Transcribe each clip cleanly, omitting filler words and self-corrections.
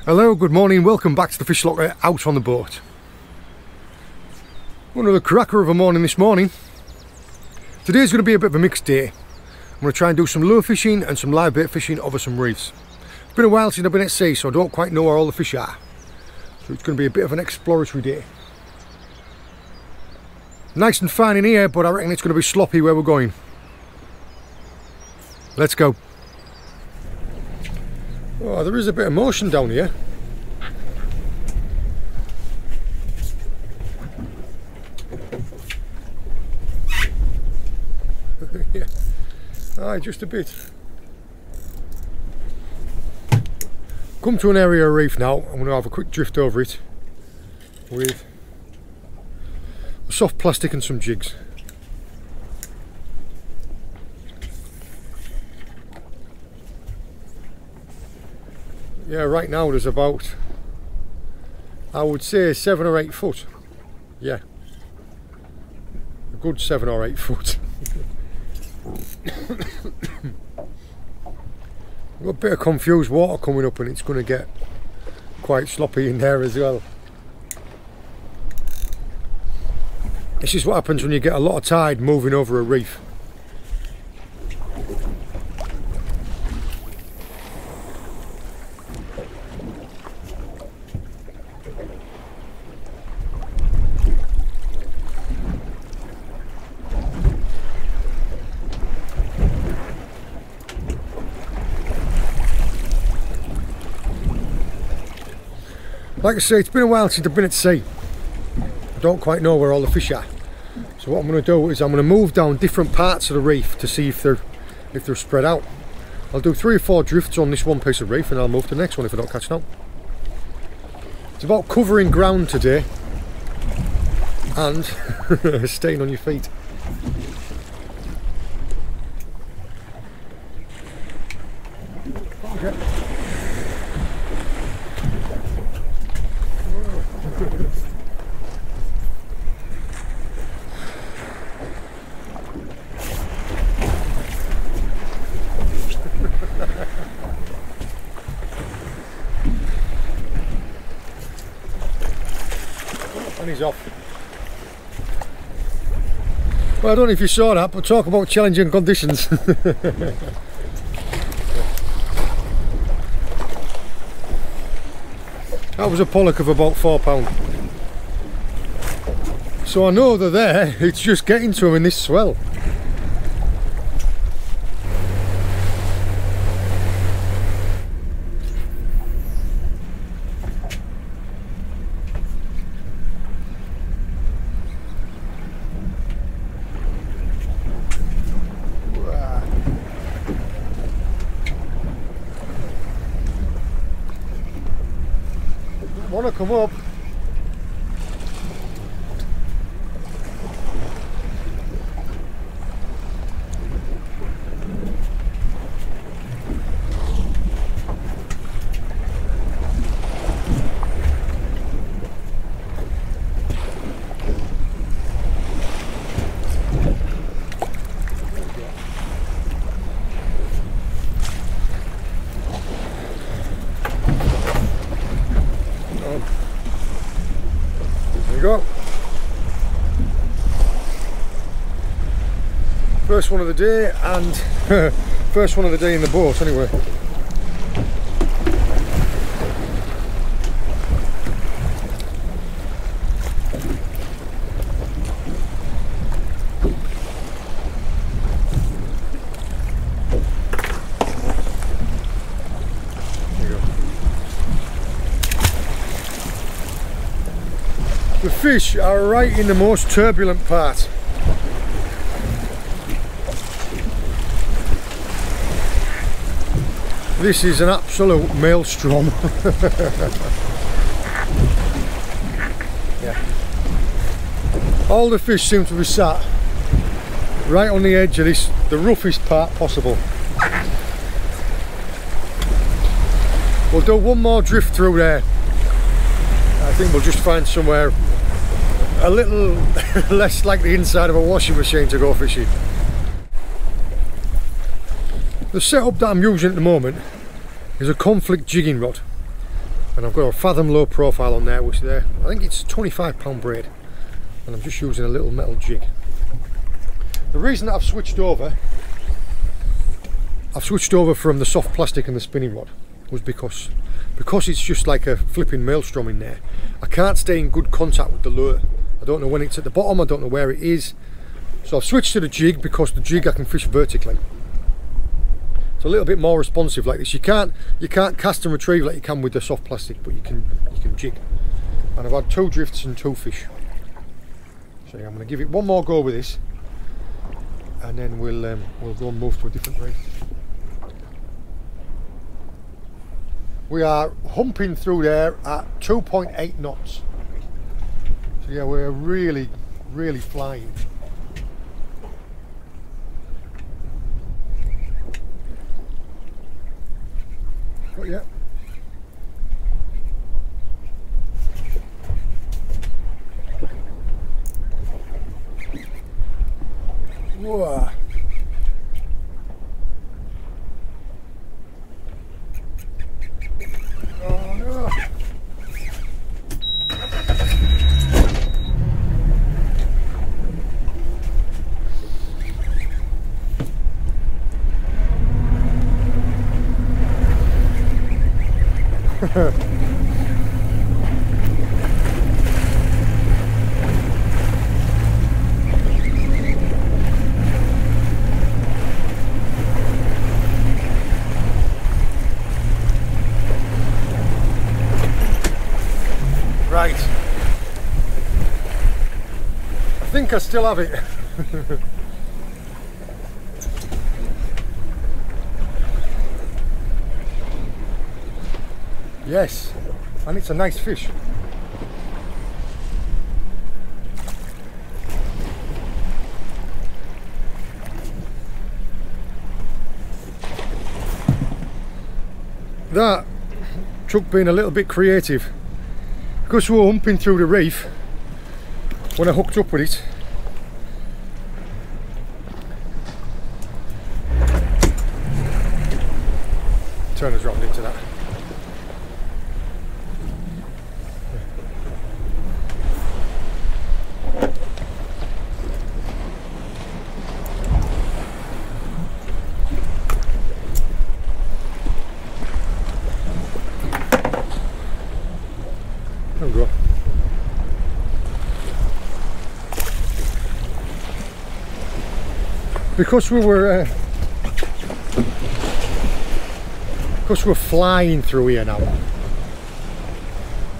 Hello, good morning, welcome back to the Fish Locker out on the boat. Another cracker of a morning this morning. Today's going to be a bit of a mixed day. I'm going to try and do some lure fishing and some live bait fishing over some reefs. It's been a while since I've been at sea, so I don't quite know where all the fish are. So it's going to be a bit of an exploratory day. Nice and fine in here, but I reckon it's going to be sloppy where we're going. Let's go. Oh, there is a bit of motion down here. Yeah. Aye, just a bit. Come to an area of reef now. I'm going to have a quick drift over it with soft plastic and some jigs. Yeah, right now there's about, I would say 7 or 8 foot. Yeah, a good 7 or 8 foot. Got a bit of confused water coming up and it's going to get quite sloppy in there as well. This is what happens when you get a lot of tide moving over a reef. Like I say, it's been a while since I've been at sea. I don't quite know where all the fish are. So what I'm going to do is I'm going to move down different parts of the reef to see if they're spread out. I'll do 3 or 4 drifts on this one piece of reef and I'll move to the next one if I don't catch it out. It's about covering ground today and staying on your feet. Okay. And he's off. Well, I don't know if you saw that, but talk about challenging conditions. That was a pollock of about £4. So I know they're there, it's just getting to them in this swell. Want to come up. Go. First one of the day, and first one of the day in the boat anyway. The fish are right in the most turbulent part. This is an absolute maelstrom. Yeah. All the fish seem to be sat right on the edge of this, the roughest part possible. We'll do one more drift through there. I think we'll just find somewhere a little less like the inside of a washing machine to go fishing. The setup that I'm using at the moment is a conflict jigging rod. and I've got a Fathom low profile on there, which there, I think it's £25 braid, and I'm just using a little metal jig. The reason that I've switched over from the soft plastic and the spinning rod was because it's just like a flipping maelstrom in there. I can't stay in good contact with the lure. I don't know when it's at the bottom, I don't know where it is. So I've switched to the jig, because the jig I can fish vertically. It's a little bit more responsive like this. You can't cast and retrieve like you can with the soft plastic, but you can jig. And I've had 2 drifts and 2 fish. So yeah, I'm going to give it one more go with this, and then we'll go and move to a different reef. We are humping through there at 2.8 knots. So yeah, we're really flying. But yeah. Whoa. Oh no. Right. I think I still have it. Yes, and it's a nice fish. That took being a little bit creative, because we were humping through the reef when I hooked up with it. Turner's dropped into that. There we go. Because we were flying through here now,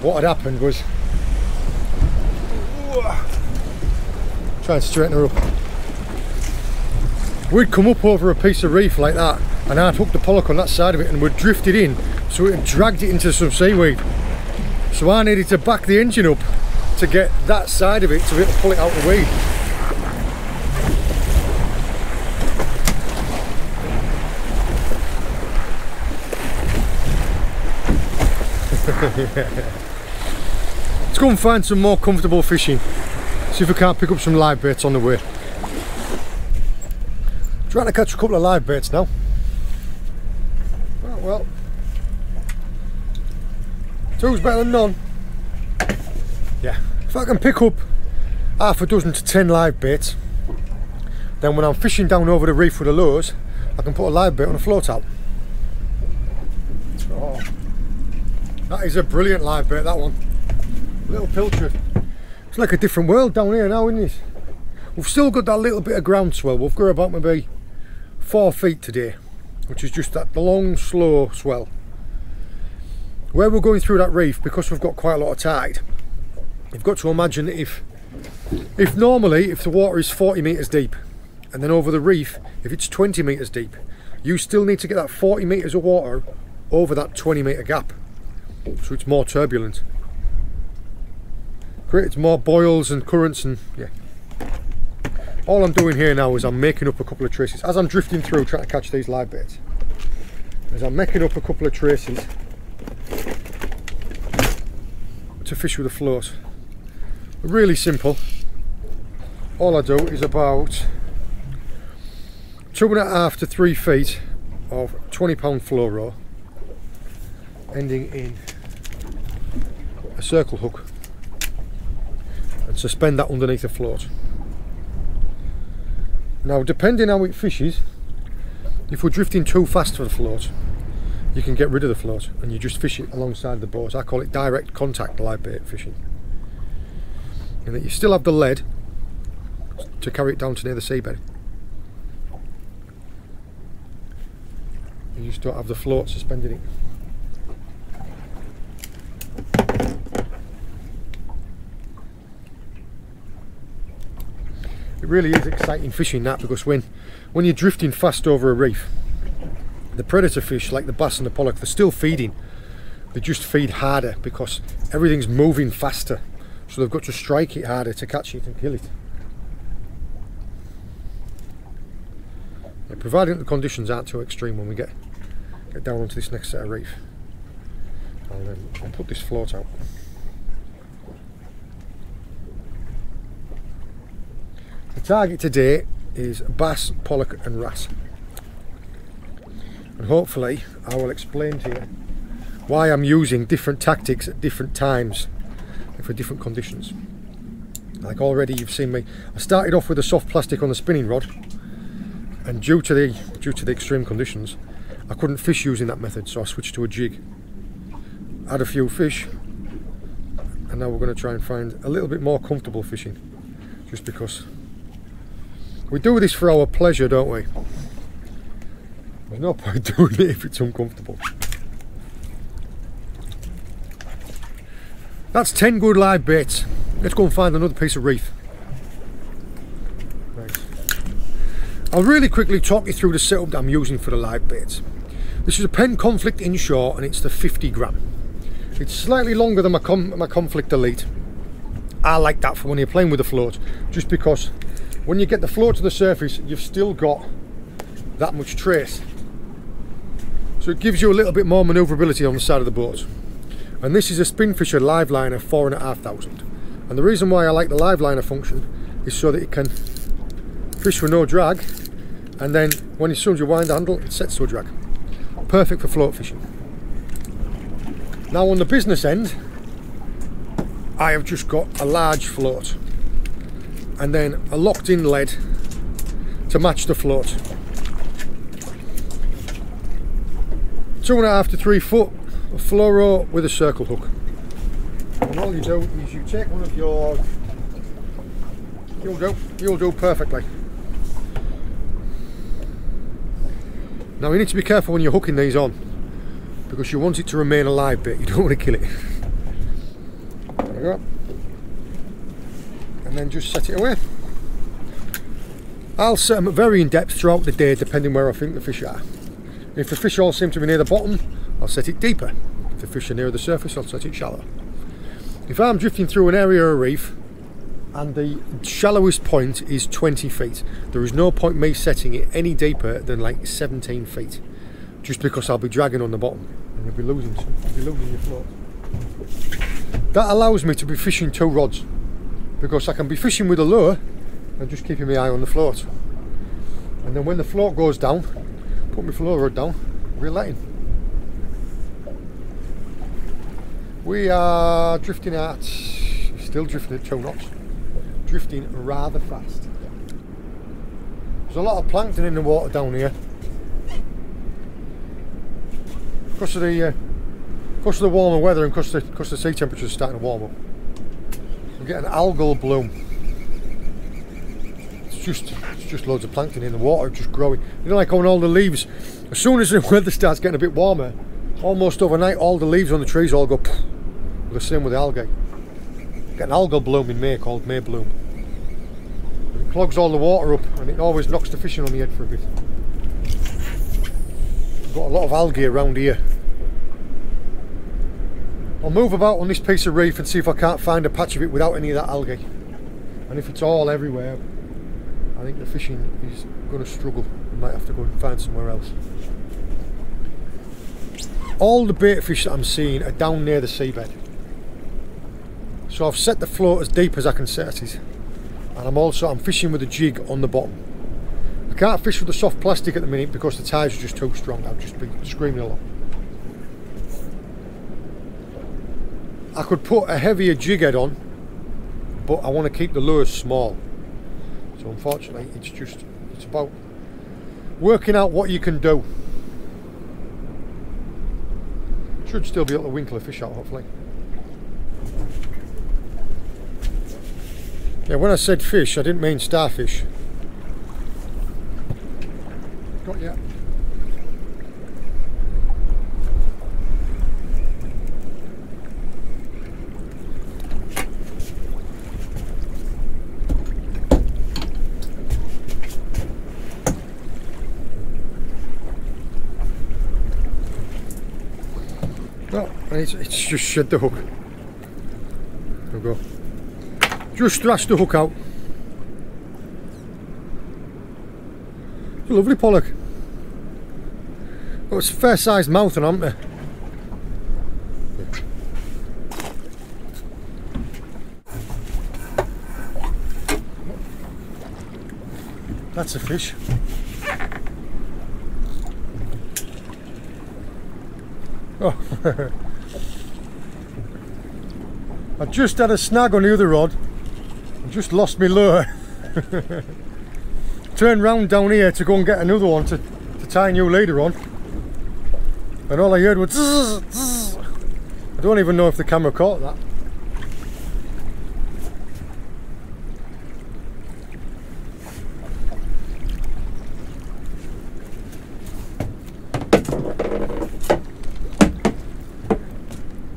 what had happened was, try and straighten her up, we'd come up over a piece of reef like that, and I'd hooked the pollock on that side of it, and we'd drifted in, so it had dragged it into some seaweed. So I needed to back the engine up to get that side of it to be able to pull it out of the weed. Let's go and find some more comfortable fishing. See if we can't pick up some live baits on the way. Trying to catch a couple of live baits now. Oh, well, two's better than none. Yeah, if I can pick up half a dozen to 10 live baits, then when I'm fishing down over the reef with the lures, I can put a live bait on a float out. Oh, that is a brilliant live bait, that one. Little pilchard. It's like a different world down here now, isn't it? We've still got that little bit of groundswell. We've got about maybe 4 feet today, which is just that long, slow swell. Where we're going through that reef, because we've got quite a lot of tide, you've got to imagine that if normally if the water is 40 metres deep, and then over the reef if it's 20 metres deep, you still need to get that 40 metres of water over that 20 metre gap, so it's more turbulent, creates more boils and currents. And yeah, all I'm doing here now is I'm making up a couple of traces as I'm drifting through trying to catch these live baits. As I'm making up a couple of traces to fish with a float. Really simple. All I do is about 2.5 to 3 feet of 20-pound flow row, ending in a circle hook and suspend that underneath the float. Now, depending how it fishes, if we're drifting too fast for the float, you can get rid of the float and you just fish it alongside the boat. I call it direct contact live bait fishing. And that you still have the lead to carry it down to near the seabed. You just don't have the float suspending it. It really is exciting fishing, that, because when you're drifting fast over a reef, the predator fish like the bass and the pollock, they're still feeding. They just feed harder because everything's moving faster, so they've got to strike it harder to catch it and kill it. Yeah, providing the conditions aren't too extreme when we get down onto this next set of reef. I'll put this float out. The target today is bass, pollock and wrasse. And hopefully I will explain to you why I'm using different tactics at different times and for different conditions. Like already you've seen me, I started off with a soft plastic on the spinning rod, and due to the extreme conditions I couldn't fish using that method, so I switched to a jig. Had a few fish, and now we're going to try and find a little bit more comfortable fishing, just because we do this for our pleasure, don't we? There's no point doing it if it's uncomfortable. That's 10 good live baits. Let's go and find another piece of reef. Right. I'll really quickly talk you through the setup that I'm using for the live baits. This is a Penn Conflict inshore, and it's the 50 gram. It's slightly longer than my Conflict Elite. I like that for when you're playing with the float, just because when you get the float to the surface, you've still got that much trace. So it gives you a little bit more manoeuvrability on the side of the boat. And this is a Spinfisher live liner 4,500. And the reason why I like the live liner function is so that it can fish with no drag, and then as soon as you wind the handle, it sets to a drag. Perfect for float fishing. Now on the business end, I have just got a large float and then a locked in lead to match the float. 2.5 to 3 foot of fluoro with a circle hook. And all you do is you take one of yours, you'll do perfectly. Now you need to be careful when you're hooking these on, because you want it to remain a live bait, you don't want to kill it. There we go. And then just set it away. I'll set them at varying depth throughout the day depending where I think the fish are. If the fish all seem to be near the bottom, I'll set it deeper. If the fish are near the surface, I'll set it shallower. If I'm drifting through an area of reef and the shallowest point is 20 feet, there is no point me setting it any deeper than like 17 feet, just because I'll be dragging on the bottom and you'll be losing your float. That allows me to be fishing 2 rods, because I can be fishing with a lure and just keeping my eye on the float. And then when the float goes down, put my float rod down, reel that in. We are drifting at, still drifting at 2 knots, drifting rather fast. There's a lot of plankton in the water down here. Because of the warmer weather and because the sea temperatures are starting to warm up, we're getting algal bloom. It's just loads of plankton in the water, just growing. You know, like on all the leaves, as soon as the weather starts getting a bit warmer, almost overnight, all the leaves on the trees all go pff. The same with the algae. Get an algal bloom in May called May bloom. It clogs all the water up and it always knocks the fishing on the head for a bit. We've got a lot of algae around here. I'll move about on this piece of reef and see if I can't find a patch of it without any of that algae. And if it's all everywhere, I think the fishing is going to struggle. We might have to go and find somewhere else. All the bait fish that I'm seeing are down near the seabed. So I've set the float as deep as I can set it, and I'm fishing with a jig on the bottom. I can't fish with the soft plastic at the minute because the tides are just too strong. I'll just be screaming along. I could put a heavier jig head on, but I want to keep the lures small. So unfortunately, it's about working out what you can do. Should still be able to winkle a fish out, hopefully. Yeah, when I said fish, I didn't mean starfish. Got ya. No, and it's just shed the hook. There we go. Just thrashed the hook out. It's a lovely pollock. Oh, it's a fair sized mouth, haven't they? That's a fish. Oh. I just had a snag on the other rod. I just lost my lure. Turned round down here to go and get another one to tie a new leader on. And all I heard was zzz, zzz. I don't even know if the camera caught that.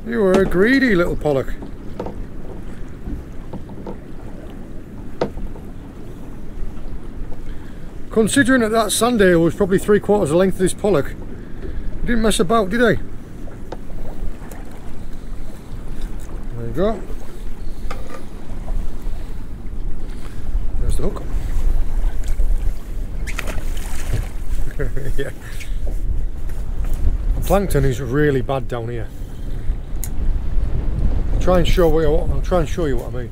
You were a greedy little pollock. Considering that sand eel was probably 3/4 the length of this pollock, he didn't mess about, did he? There you go. There's the hook. Yeah. Plankton is really bad down here. I'll try and show you what I mean.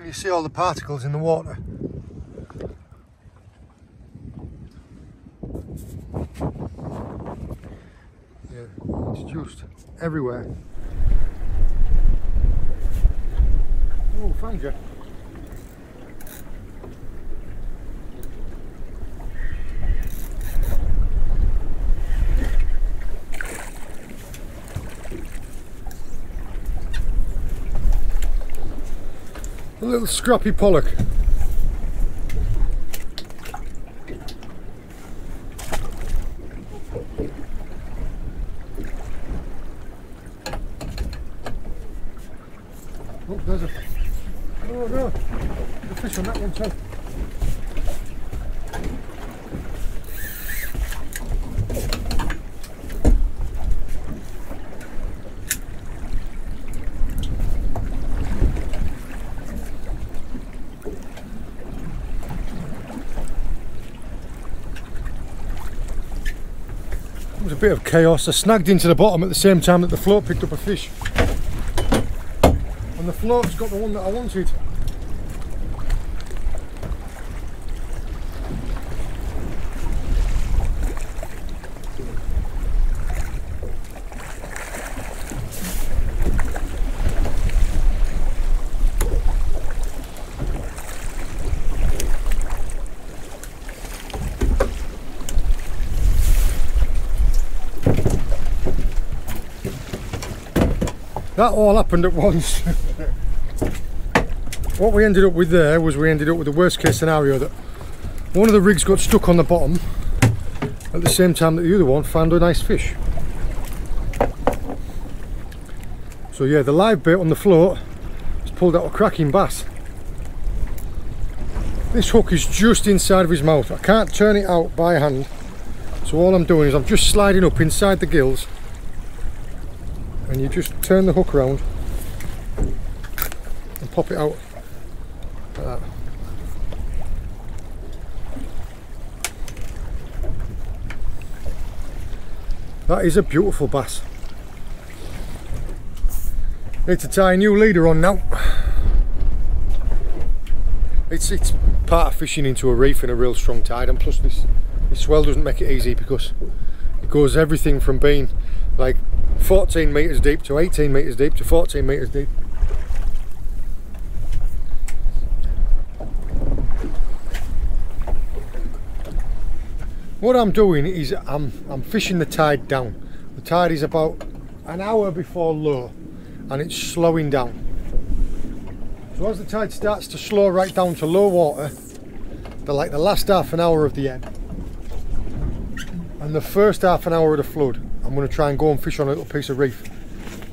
You see all the particles in the water. Yeah, it's just everywhere. Oh, found you. A little scrappy pollock. Oh, there's a... Oh no! There's a fish on that one too. It was a bit of chaos. I snagged into the bottom at the same time that the float picked up a fish. And the float's got the one that I wanted. That all happened at once. What we ended up with there was we ended up with the worst case scenario that one of the rigs got stuck on the bottom at the same time that the other one found a nice fish. So yeah, the live bait on the float has pulled out a cracking bass. This hook is just inside of his mouth. I can't turn it out by hand, so all I'm doing is I'm just sliding up inside the gills, and you just turn the hook around and pop it out like that. That is a beautiful bass. Need to tie a new leader on now. It's part of fishing into a reef in a real strong tide, and plus this swell doesn't make it easy because it goes everything from being like 14 metres deep to 18 metres deep to 14 metres deep. What I'm doing is I'm fishing the tide down. The tide is about an hour before low and it's slowing down. So as the tide starts to slow right down to low water, like the last half an hour of the ebb and the first half an hour of the flood, I'm going to try and go and fish on a little piece of reef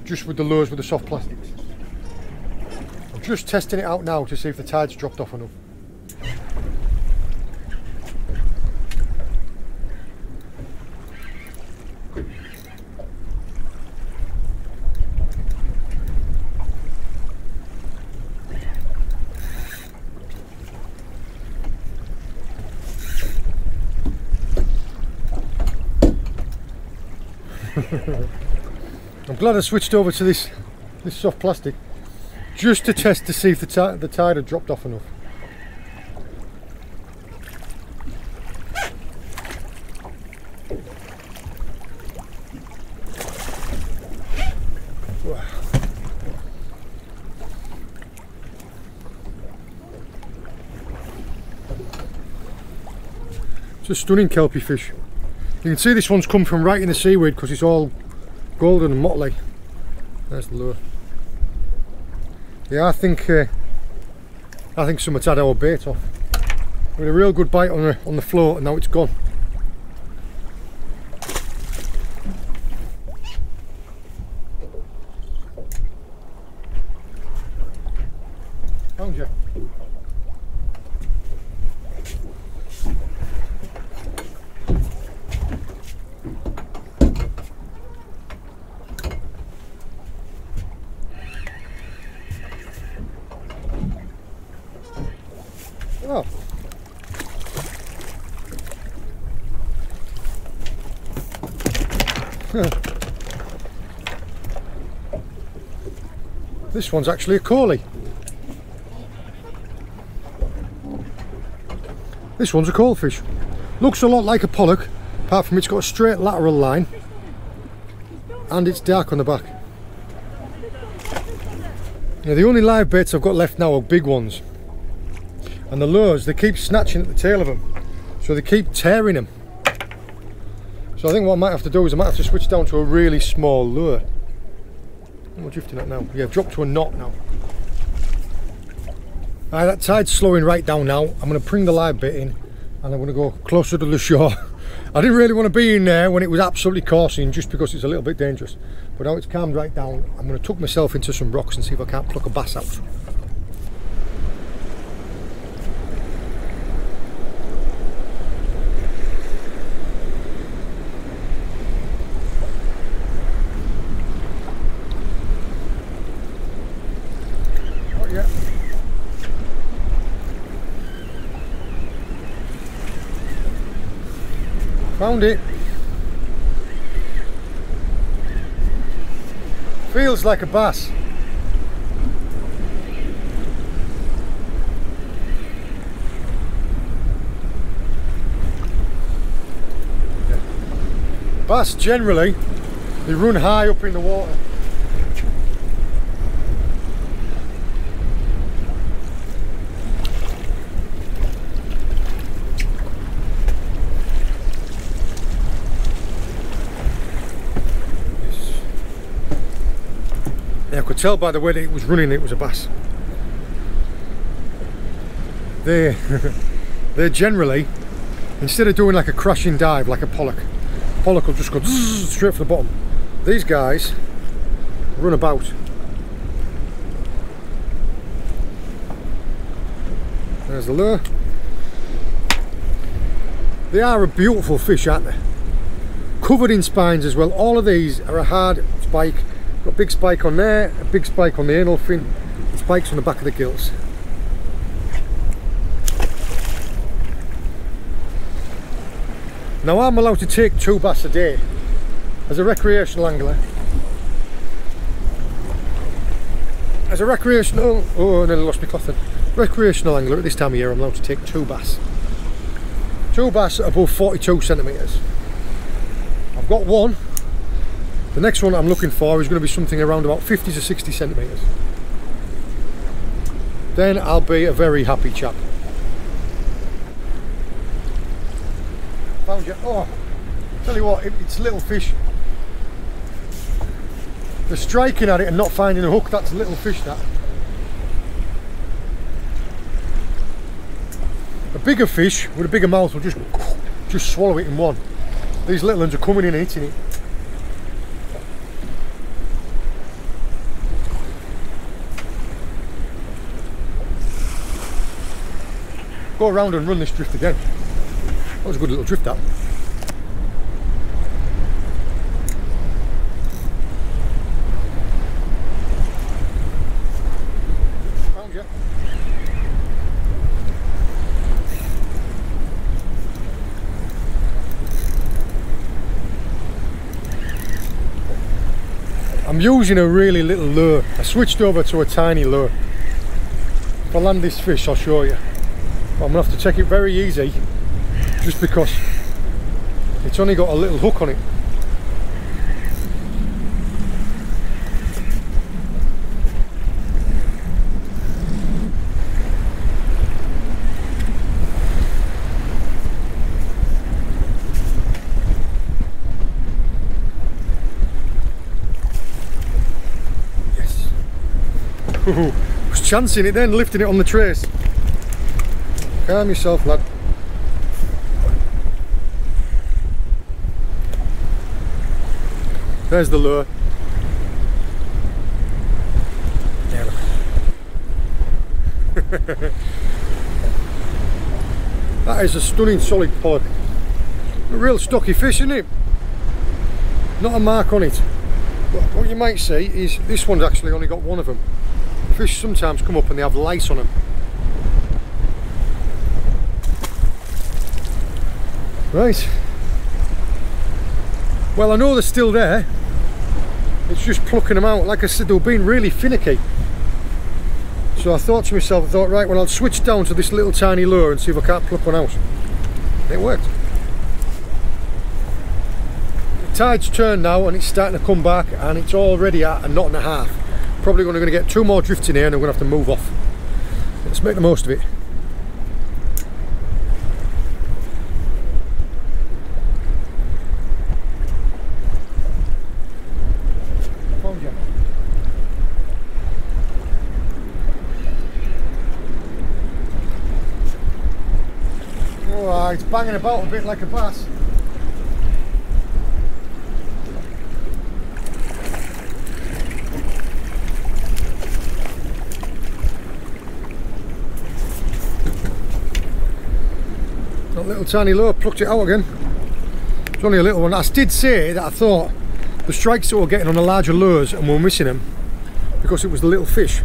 just with the lures with the soft plastics. I'm just testing it out now to see if the tide's dropped off enough. I'm glad I switched over to this soft plastic just to test to see if the tide had dropped off enough. It's a stunning kelpie fish. You can see this one's come from right in the seaweed because it's all golden and motley. There's the lure. Yeah, I think someone's had our bait off. We had a real good bite on the float and now it's gone. Found you. Oh. This one's actually a coley. This one's a coalfish. Looks a lot like a pollock, apart from it's got a straight lateral line and it's dark on the back. Now, the only live baits I've got left now are big ones. And the lures, they keep snatching at the tail of them, so they keep tearing them. So I think what I might have to do is I might have to switch down to a really small lure. What am I drifting at now? Yeah, I've dropped to a knot now. Alright, that tide's slowing right down now. I'm going to bring the live bait in and I'm going to go closer to the shore. I didn't really want to be in there when it was absolutely coursing just because it's a little bit dangerous. But now it's calmed right down, I'm going to tuck myself into some rocks and see if I can't pluck a bass out. Found it. Feels like a bass. Bass generally, they run high up in the water. I could tell by the way that it was running it was a bass. They generally, instead of doing like a crashing dive like a pollock will just go straight for the bottom. These guys run about. There's the lure. They are a beautiful fish, aren't they? Covered in spines as well. All of these are a hard spike. Got a big spike on there, a big spike on the anal fin, spikes on the back of the gills. Now I'm allowed to take 2 bass a day as a recreational angler. As a recreational, oh, I nearly lost my cloth then. Recreational angler at this time of year I'm allowed to take 2 bass. 2 bass above 42 centimetres. I've got one The next one I'm looking for is going to be something around about 50 to 60 centimetres. Then I'll be a very happy chap. Found you. Oh, tell you what, it's little fish. They're striking at it and not finding a hook. That's little fish, that. A bigger fish with a bigger mouth will just swallow it in one. These little ones are coming in and hitting it. Go around and run this drift again. That was a good little drift, that. Found you. I'm using a really little lure. I switched over to a tiny lure. If I land this fish, I'll show you. But I'm going to have to take it very easy, just because it's only got a little hook on it. Yes. I was chancing it then, lifting it on the trace. Calm yourself, lad. There's the lure. Yeah, look. That is a stunning solid pod. A real stocky fish, isn't it? Not a mark on it. But what you might see is this one's actually only got one of them. Fish sometimes come up and they have lice on them. Right. Well, I know they're still there. It's just plucking them out. Like I said, they were being really finicky. So I thought to myself, right, well, I'll switch down to this little tiny lure and see if I can't pluck one out. And it worked. The tide's turned now and it's starting to come back, and it's already at a knot and a half. Probably going to get 2 more drifts in here and I'm going to have to move off. Let's make the most of it. Oh, it's banging about a bit like a bass. That little tiny lure plucked it out again. It's only a little one. I did say that I thought the strikes that we were getting on the larger lures and we were missing them because it was the little fish.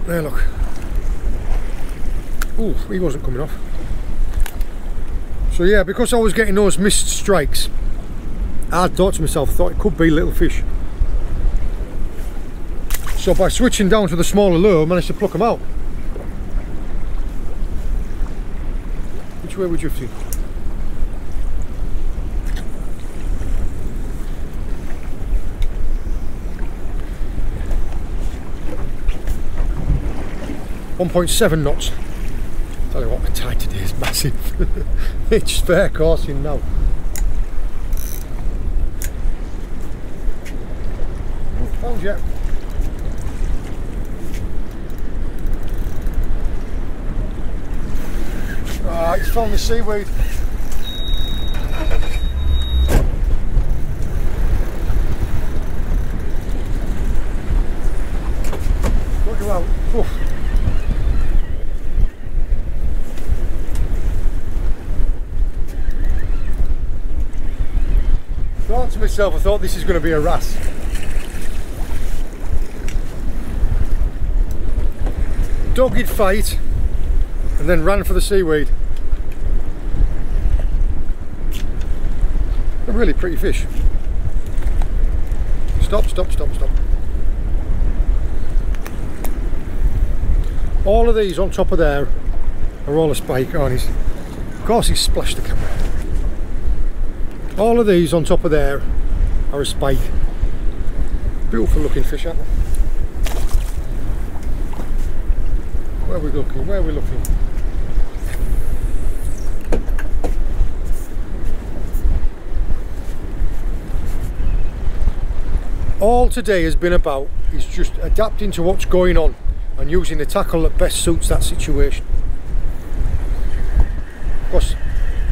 There, look. Ooh, he wasn't coming off. So yeah, because I was getting those missed strikes, I thought to myself, I thought it could be little fish. So by switching down to the smaller lure, I managed to pluck them out. Which way are we drifting? .7 knots. Tell you what, the tide today is massive. It's fair coursing now. Found you. Ah, it's found the seaweed. Look around. Oof. Thought to myself, I thought this is going to be a wrasse. Dogged fight and then ran for the seaweed. A really pretty fish. Stop, stop, stop, stop. All of these on top of there are all a spike on his. Of course he's splashed the camera. All of these on top of there are a spike. Beautiful looking fish, aren't they? Where are we looking? Where are we looking? All today has been about is just adapting to what's going on and using the tackle that best suits that situation. Because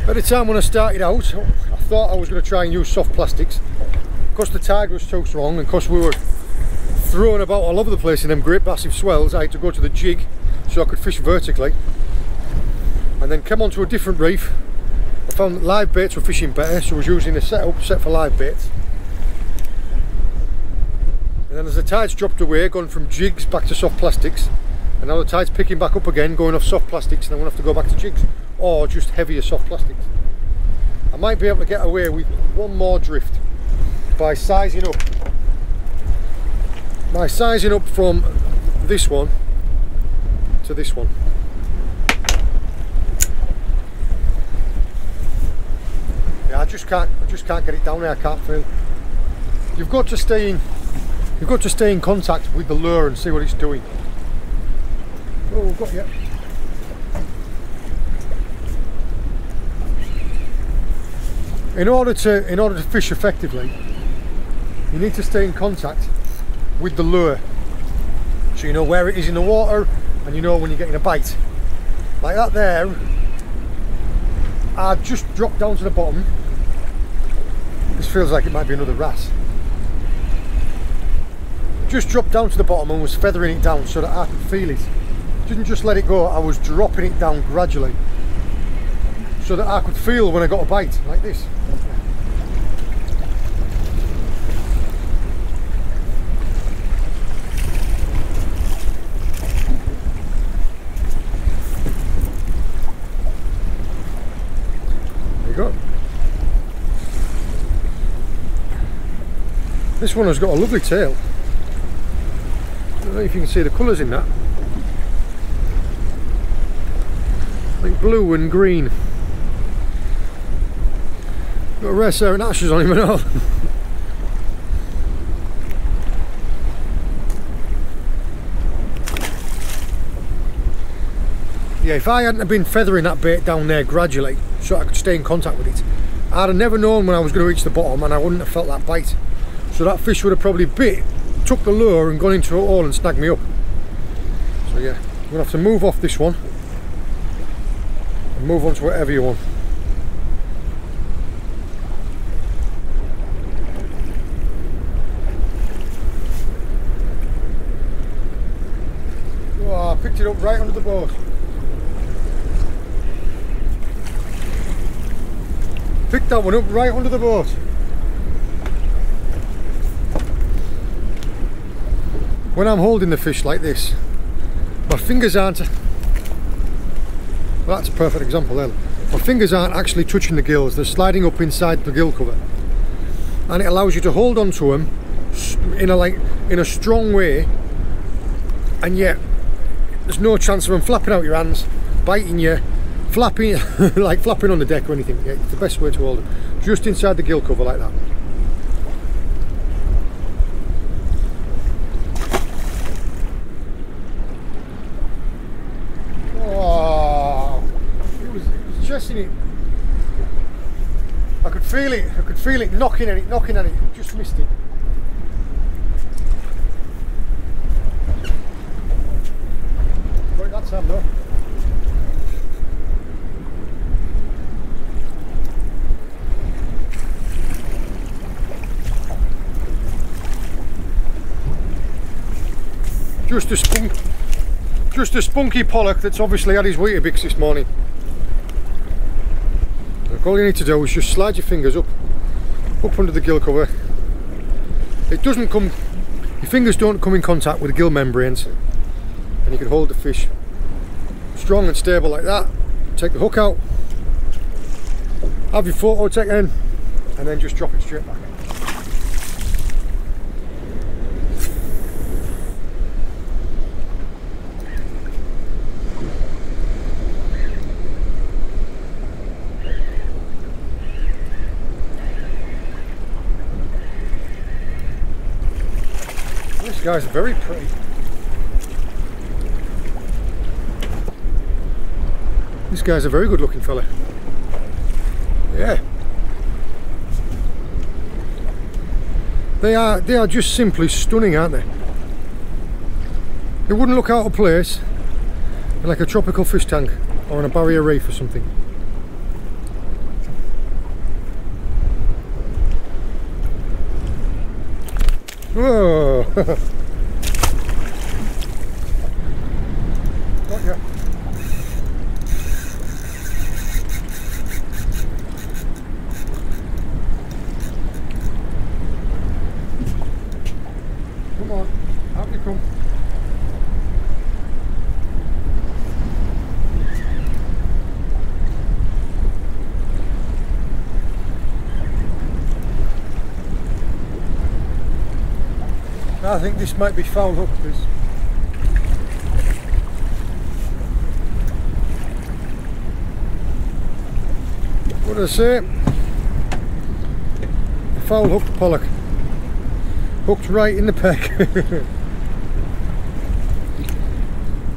at the time when I started out, I thought I was going to try and use soft plastics. Because the tide was too strong and because we were throwing about all over the place in them great massive swells, I had to go to the jig so I could fish vertically. And then came onto a different reef. I found that live baits were fishing better, so I was using a setup set for live baits. And then as the tide's dropped away, gone from jigs back to soft plastics, and now the tide's picking back up again, going off soft plastics, and I'm going to have to go back to jigs, or just heavier soft plastics. I might be able to get away with one more drift by sizing up. By sizing up from this one to this one. Yeah, I just can't get it down there. I can't feel. You've got to stay in contact with the lure and see what it's doing. Oh, we've got you. In order to fish effectively, you need to stay in contact with the lure, so you know where it is in the water and you know when you're getting a bite. Like that there, I've just dropped down to the bottom. This feels like it might be another wrasse. Just dropped down to the bottom and was feathering it down so that I could feel it. Didn't just let it go, I was dropping it down gradually so that I could feel when I got a bite, like this. There you go. This one has got a lovely tail. I don't know if you can see the colours in that. Like blue and green. Got a rare Sarah Ashes on him and all. Yeah, if I hadn't been feathering that bait down there gradually so I could stay in contact with it, I'd have never known when I was going to reach the bottom and I wouldn't have felt that bite. So that fish would have probably bit, took the lure and gone into a hole and snagged me up. So yeah, I'm going to have to move off this one and move on to whatever you want. Oh, I picked it up right under the boat. Picked that one up right under the boat. When I'm holding the fish like this, my fingers aren't, well, that's a perfect example there. My fingers aren't actually touching the gills, they're sliding up inside the gill cover. And it allows you to hold on to them in a strong way, and yet there's no chance of them flapping out your hands, biting you, flapping, like flapping on the deck or anything. Yeah, it's the best way to hold them. Just inside the gill cover like that. Chesting it. I could feel it knocking at it, just missed it. Right, that time though. Just a spunky pollock that's obviously had his Weetabix this morning. All you need to do is just slide your fingers up under the gill cover. It doesn't come, your fingers don't come in contact with the gill membranes, and you can hold the fish strong and stable like that. Take the hook out, have your photo taken, and then just drop it straight back. This guy's very pretty. This guy's a very good looking fella. Yeah. They are just simply stunning, aren't they? They wouldn't look out of place in like a tropical fish tank or on a barrier reef or something. Whoa! Got ya. Come on, out you come. I think this might be foul hook, because what did I say? Foul hook pollock. Hooked right in the peg.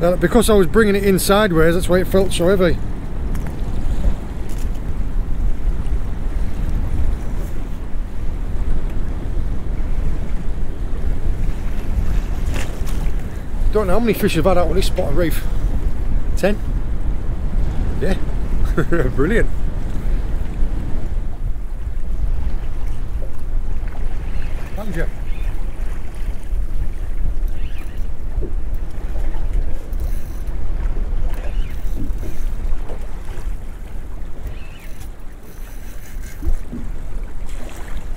Now, because I was bringing it in sideways, that's why it felt so heavy. Don't know how many fish I've had out on this spot of reef. 10? Yeah. Brilliant. Thank you.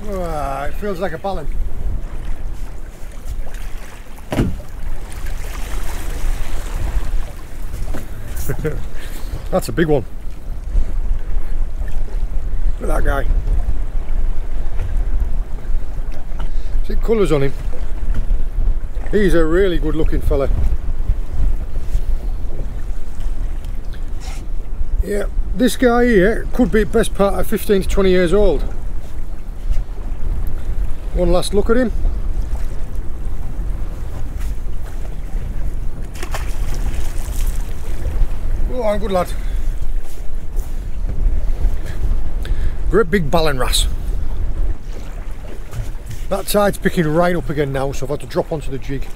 Oh, it feels like a ballon. That's a big one. Look at that guy. See colours on him. He's a really good looking fella. Yeah, this guy here could be best part of 15 to 20 years old. One last look at him. Oh, good lad. Great big ballon wrasse. That tide's picking right up again now, so I've had to drop onto the jig.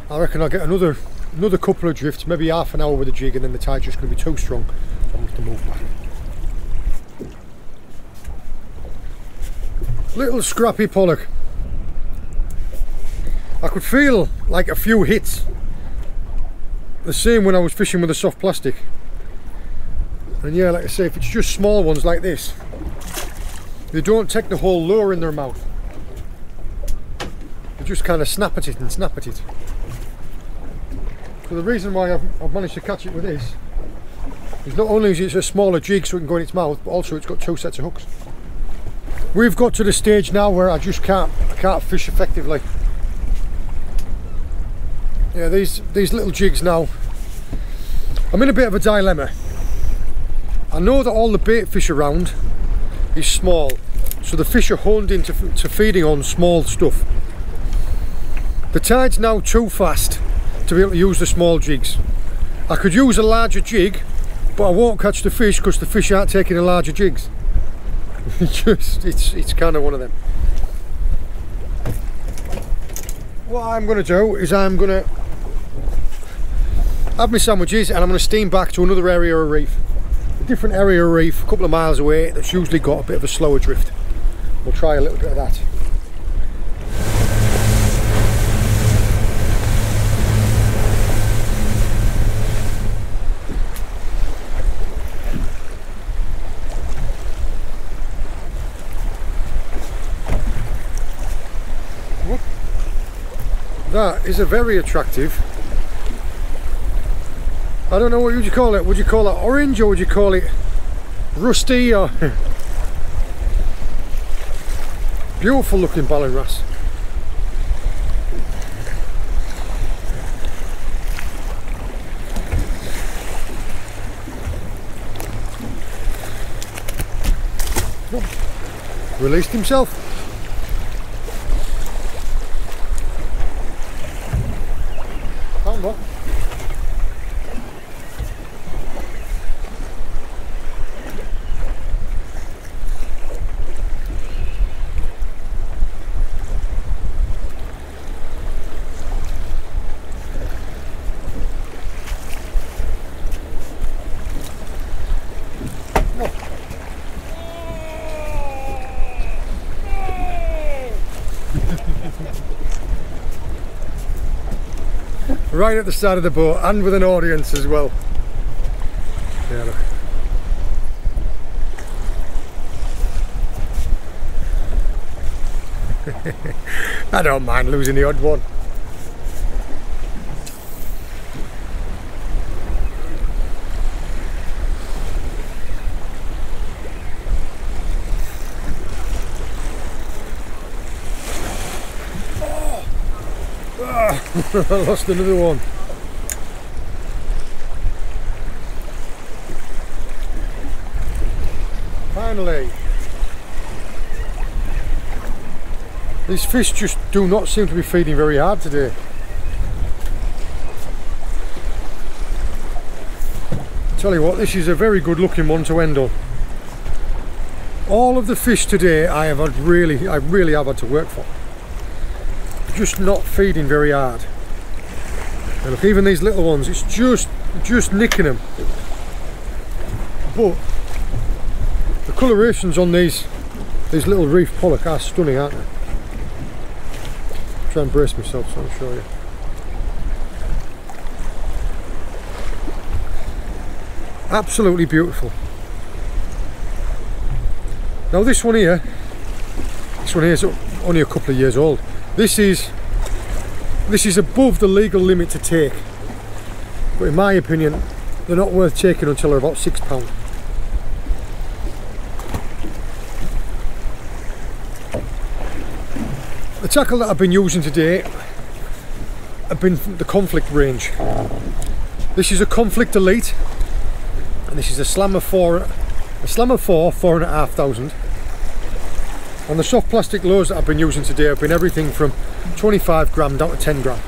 I reckon I'll get another couple of drifts, maybe half an hour with the jig, and then the tide's just going to be too strong, so I'll have to move back. Little scrappy pollock. I could feel like a few hits. The same when I was fishing with a soft plastic. And yeah, like I say, if it's just small ones like this, they don't take the whole lure in their mouth. They just kind of snap at it and snap at it. So the reason why I've managed to catch it with this is not only is it a smaller jig so it can go in its mouth, but also it's got 2 sets of hooks. We've got to the stage now where I just can't fish effectively. Yeah, these little jigs now, I'm in a bit of a dilemma. I know that all the bait fish around is small, so the fish are honed into feeding on small stuff. The tide's now too fast to be able to use the small jigs. I could use a larger jig, but I won't catch the fish because the fish aren't taking the larger jigs. It's kind of one of them. What I'm going to do is I'm going to have my sandwiches and I'm going to steam back to another area of reef. A different area of reef, a couple of miles away, that's usually got a bit of a slower drift. We'll try a little bit of that. That is a very attractive, I don't know, what would you call it? Would you call it orange or would you call it rusty? Or beautiful looking ballon wrasse. Oh, released himself. right at the side of the boat and with an audience as well. Yeah, look. I don't mind losing the odd one. I lost another one. Finally. These fish just do not seem to be feeding very hard today. Tell you what, this is a very good looking one to end on. All of the fish today I really have had to work for. Just not feeding very hard. And look, even these little ones, it's just nicking them. But the colorations on these little reef pollock are stunning, aren't they? Try and brace myself so I'll show you. Absolutely beautiful. Now this one here is only a couple of years old. This is above the legal limit to take, but in my opinion they're not worth taking until they're about £6. The tackle that I've been using today have been the Conflict range. This is a Conflict Elite, and this is a Slammer 4 4,500. And the soft plastic lures that I've been using today have been everything from 25 gram down to 10 gram.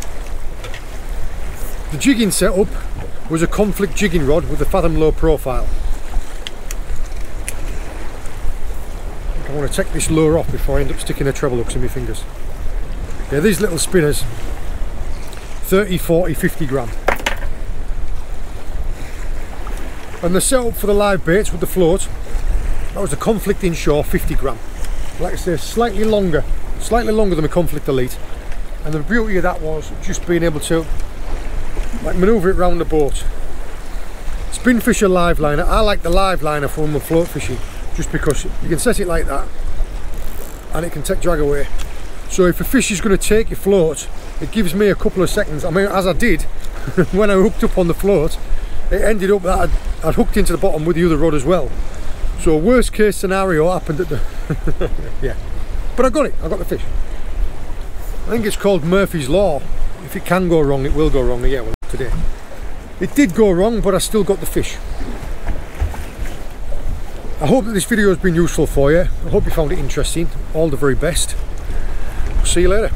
The jigging setup was a Conflict jigging rod with a fathom low profile. I want to take this lure off before I end up sticking the treble hooks in my fingers. Yeah, these little spinners, 30, 40, 50 gram. And the setup for the live baits with the float, that was the Conflict Inshore 50 gram. Like I say, slightly longer than the Conflict Elite. And the beauty of that was just being able to like manoeuvre it around the boat. Spin fish a live liner. I like the live liner for when we're float fishing, just because you can set it like that and it can take drag away. So if a fish is going to take your float, it gives me a couple of seconds. I mean, as I did when I hooked up on the float, it ended up that I'd hooked into the bottom with the other rod as well. So worst case scenario happened at the yeah, but I got the fish. I think it's called Murphy's Law. If it can go wrong, it will go wrong. Yeah, well, today it did go wrong, but I still got the fish. I hope that this video has been useful for you. I hope you found it interesting. All the very best. See you later.